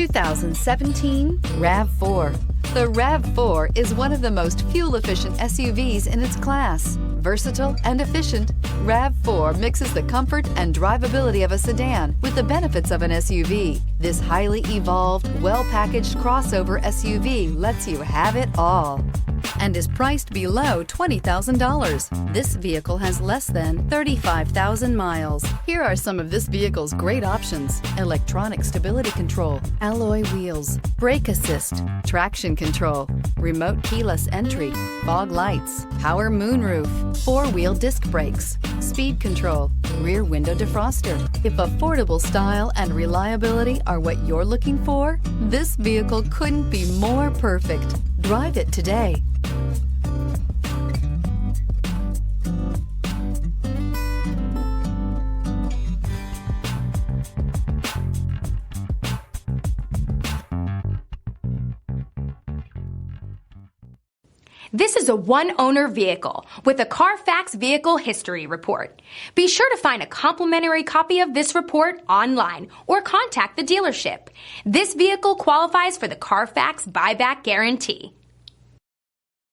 2017 RAV4. The RAV4 is one of the most fuel-efficient SUVs in its class. Versatile and efficient, RAV4 mixes the comfort and drivability of a sedan with the benefits of an SUV. This highly evolved, well-packaged crossover SUV lets you have it all and is priced below $20,000. This vehicle has less than 35,000 miles. Here are some of this vehicle's great options: electronic stability control, alloy wheels, brake assist, traction control, remote keyless entry, fog lights, power moonroof, four-wheel disc brakes, speed control, rear window defroster. If affordable style and reliability are what you're looking for, this vehicle couldn't be more perfect. Drive it today. This is a one-owner vehicle with a Carfax Vehicle History Report. Be sure to find a complimentary copy of this report online or contact the dealership. This vehicle qualifies for the Carfax Buyback Guarantee.